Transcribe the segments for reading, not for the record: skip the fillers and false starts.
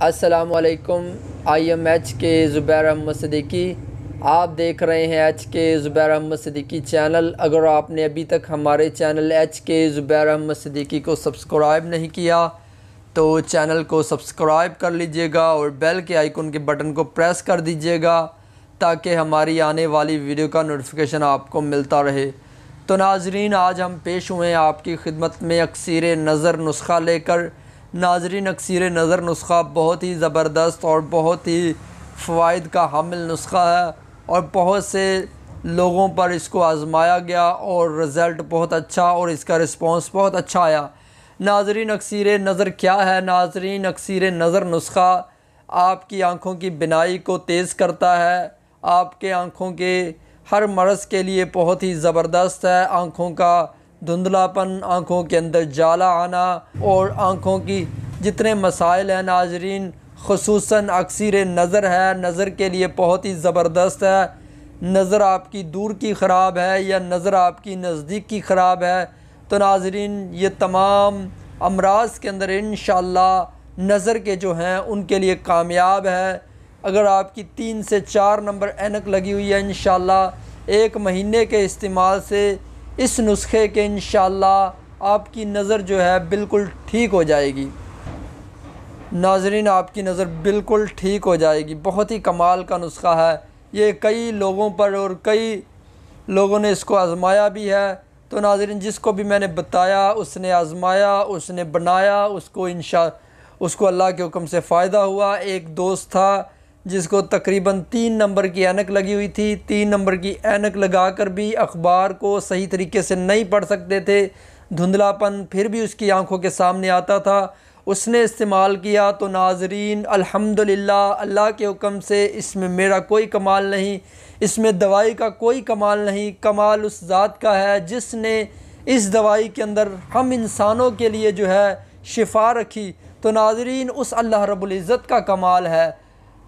अस्सलामुअलैकुम। I am H के ज़ुबैर अहमद सिद्दीकी। आप देख रहे हैं एच के ज़ुबैर अहमद सिद्दीकी चैनल। अगर आपने अभी तक हमारे चैनल एच के ज़ुबैर अहमद सिद्दीकी को सब्सक्राइब नहीं किया तो चैनल को सब्सक्राइब कर लीजिएगा और बेल के आइकन के बटन को प्रेस कर दीजिएगा ताकि हमारी आने वाली वीडियो का नोटिफिकेशन आपको मिलता रहे। तो नाजरीन, आज हम पेश हुए हैं आपकी खिदमत में अक्सीर नज़र नुस्खा लेकर। नाजरीन, अक्सीर नज़र नुस्खा बहुत ही ज़बरदस्त और बहुत ही फ़वाइद का हामिल नुस्खा है और बहुत से लोगों पर इसको आज़माया गया और रिज़ल्ट बहुत अच्छा और इसका रिस्पॉन्स बहुत अच्छा आया। नाजरीन, अक्सीर नज़र क्या है? नाजरीन, अक्सीर नज़र नुस्खा आपकी आँखों की बिनाई को तेज़ करता है। आपके आँखों के हर मर्ज़ के लिए बहुत ही ज़बरदस्त है। आँखों का धुंधलापन, आँखों के अंदर जाला आना और आँखों की जितने मसाइल हैं नाजरीन, ख़ुसूसन अक्सीर नज़र है, नज़र के लिए बहुत ही ज़बरदस्त है। नज़र आपकी दूर की ख़राब है या नज़र आपकी नज़दीक की ख़राब है तो नाजरीन, ये तमाम अमराज़ के अंदर इंशाअल्लाह नज़र के जो हैं उनके लिए कामयाब है। अगर आपकी 3 से 4 नंबर ऐनक लगी हुई है, इंशाअल्लाह 1 महीने के इस्तेमाल से इस नुस्खे के इंशाअल्लाह आपकी नज़र जो है बिल्कुल ठीक हो जाएगी। नाजरीन, आपकी नज़र बिल्कुल ठीक हो जाएगी। बहुत ही कमाल का नुस्खा है ये। कई लोगों पर और कई लोगों ने इसको आज़माया भी है। तो नाजरीन, जिसको भी मैंने बताया उसने आज़माया, उसने बनाया, उसको अल्लाह के हुक्म से फ़ायदा हुआ। एक दोस्त था जिसको तकरीबन 3 नंबर की ऐनक लगी हुई थी। 3 नंबर की ऐनक लगाकर भी अखबार को सही तरीके से नहीं पढ़ सकते थे, धुंधलापन फिर भी उसकी आंखों के सामने आता था। उसने इस्तेमाल किया तो नाजरीन अल्हम्दुलिल्लाह, अल्लाह के हुक्म से इसमें मेरा कोई कमाल नहीं, इसमें दवाई का कोई कमाल नहीं। कमाल उस ज़ात का है जिसने इस दवाई के अंदर हम इंसानों के लिए जो है शिफा रखी। तो नाजरीन, उस अल्लाह रब्बुल इज़्ज़त का कमाल है।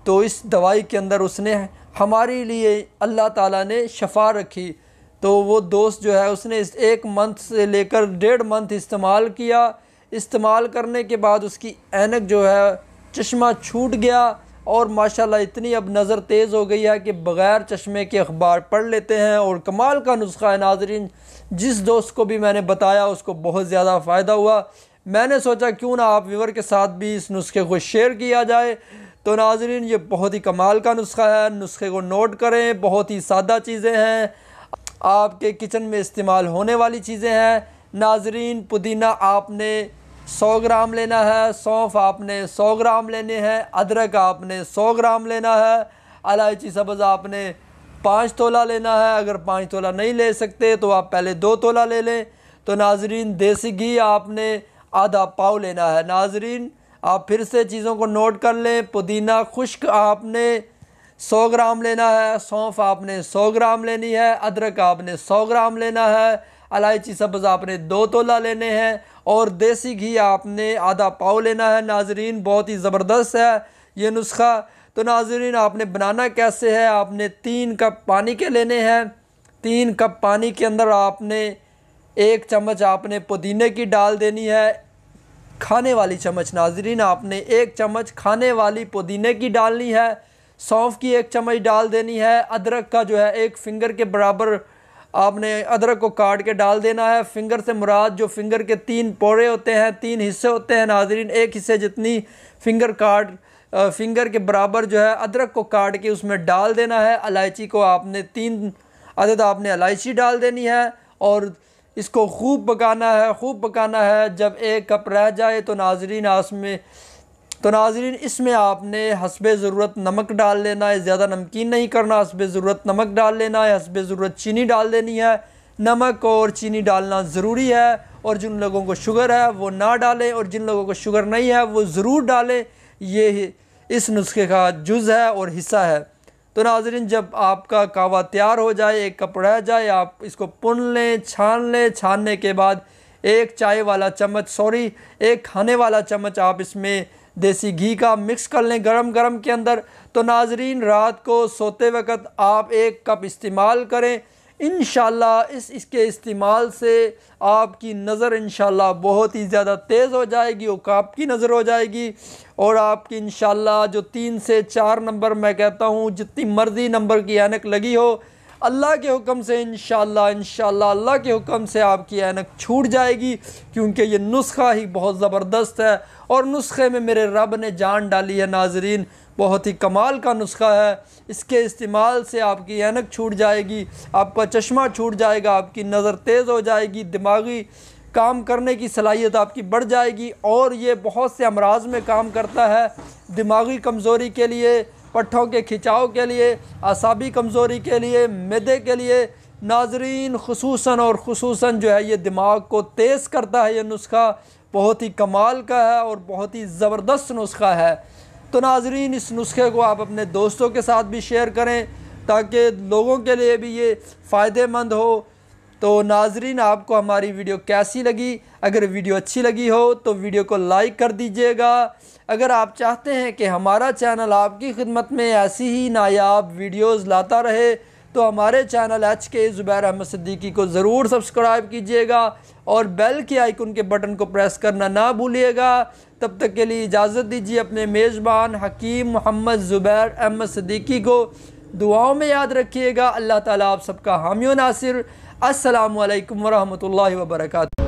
तो इस दवाई के अंदर उसने हमारे लिए अल्लाह ताला ने शफा रखी। तो वो दोस्त जो है उसने 1 मंथ से लेकर 1.5 मंथ इस्तेमाल किया। इस्तेमाल करने के बाद उसकी ऐनक जो है चश्मा छूट गया और माशाल्लाह इतनी अब नज़र तेज़ हो गई है कि बग़ैर चश्मे के अखबार पढ़ लेते हैं। और कमाल का नुस्खा है नाजरीन। जिस दोस्त को भी मैंने बताया उसको बहुत ज़्यादा फ़ायदा हुआ। मैंने सोचा क्यों ना आप व्यूअर के साथ भी इस नुस्खे को शेयर किया जाए। तो नाजरीन, ये बहुत ही कमाल का नुस्खा है। नुस्खे को नोट करें। बहुत ही सादा चीज़ें हैं, आपके किचन में इस्तेमाल होने वाली चीज़ें हैं। नाजरीन, पुदीना आपने 100 ग्राम लेना है, सौंफ आपने 100 ग्राम लेने हैं, अदरक आपने 100 ग्राम लेना है, इलायची सब्ज़ आपने 5 तोला लेना है। अगर 5 तोला नहीं ले सकते तो आप पहले 2 तोला ले लें। तो नाजरीन, देसी घी आपने आधा पाव लेना है। नाजरीन, आप फिर से चीज़ों को नोट कर लें। पुदीना खुश्क आपने 100 ग्राम लेना है, सौंफ आपने 100 ग्राम लेनी है, अदरक आपने 100 ग्राम लेना है, इलायची सब्ज़ आपने 2 तोला लेने हैं और देसी घी आपने आधा पाव लेना है। नाजरीन, बहुत ही ज़बरदस्त है ये नुस्खा। तो नाजरीन, आपने बनाना कैसे है? आपने 3 कप पानी के लेने हैं। 3 कप पानी के अंदर आपने 1 चम्मच आपने पुदीने की डाल देनी है, खाने वाली चम्मच। नाजरीन, आपने 1 चम्मच खाने वाली पुदीने की डालनी है। सौंफ की 1 चम्मच डाल देनी है। अदरक का जो है 1 फिंगर के बराबर आपने अदरक को काट के डाल देना है। फिंगर से मुराद जो फिंगर के 3 पोरे होते हैं, 3 हिस्से होते हैं नाजरीन। 1 हिस्से जितनी फिंगर के बराबर जो है अदरक को काट के उसमें डाल देना है। इलायची को आपने 3 अदद आपने इलायची डाल देनी है और इसको खूब पकाना है, खूब पकाना है। जब 1 कप रह जाए तो नाजरीन इसमें आपने हस्बे ज़रूरत नमक डाल लेना है। ज़्यादा नमकीन नहीं करना, हस्बे ज़रूरत नमक डाल लेना है। हस्बे ज़रूरत चीनी डाल देनी है। नमक और चीनी डालना ज़रूरी है और जिन लोगों को शुगर है वो ना डालें और जिन लोगों को शुगर नहीं है वो ज़रूर डालें। ये इस नुस्खे का जुज़ है और हिस्सा है। तो नाजरीन, जब आपका कहवा तैयार हो जाए, 1 कप रह जाए, आप इसको पुन लें, छान लें। छानने के बाद 1 खाने वाला चम्मच आप इसमें देसी घी का मिक्स कर लें गरम के अंदर। तो नाजरीन, रात को सोते वक्त आप 1 कप इस्तेमाल करें। इंशाल्लाह इसके इस्तेमाल से आपकी नज़र इंशाल्लाह बहुत ही ज़्यादा तेज़ हो जाएगी, उकाब की नज़र हो जाएगी। और आपकी इंशाल्लाह जो 3 से 4 नंबर, मैं कहता हूँ जितनी मर्ज़ी नंबर की ऐनक लगी हो, अल्लाह के हुक्म से इंशाल्लाह अल्लाह के हुक्म से आपकी ऐनक छूट जाएगी, क्योंकि ये नुस्खा ही बहुत ज़बरदस्त है और नुस्खे में मेरे रब ने जान डाली है नाज़रीन। बहुत ही कमाल का नुस्खा है, इसके इस्तेमाल से आपकी ऐनक छूट जाएगी, आपका चश्मा छूट जाएगा, आपकी नज़र तेज़ हो जाएगी, दिमागी काम करने की सलाहियत आपकी बढ़ जाएगी। और ये बहुत से अमराज में काम करता है, दिमागी कमज़ोरी के लिए, पट्ठों के खिंचाव के लिए, आसाबी कमज़ोरी के लिए, मैदे के लिए नाज़रीन खुसूसन जो है ये दिमाग को तेज़ करता है। ये नुस्खा बहुत ही कमाल का है और बहुत ही ज़बरदस्त नुस्खा है। तो नाज़रीन इस नुस्खे को आप अपने दोस्तों के साथ भी शेयर करें ताकि लोगों के लिए भी ये फ़ायदेमंद हो। तो नाज़रीन आपको हमारी वीडियो कैसी लगी? अगर वीडियो अच्छी लगी हो तो वीडियो को लाइक कर दीजिएगा। अगर आप चाहते हैं कि हमारा चैनल आपकी खिदमत में ऐसी ही नायाब वीडियोस लाता रहे तो हमारे चैनल HK ज़ुबैर अहमद सिद्दीकी को ज़रूर सब्सक्राइब कीजिएगा और बेल के आइकन के बटन को प्रेस करना ना भूलिएगा। तब तक के लिए इजाज़त दीजिए अपने मेज़बान हकीम मोहम्मद ज़ुबैर अहमद सिद्दीकी को दुआओं में याद रखिएगा। अल्लाह ताला आप सबका हामी व नासिर। अस्सलामु अलैकुम व रहमतुल्लाहि व बरकातुहू।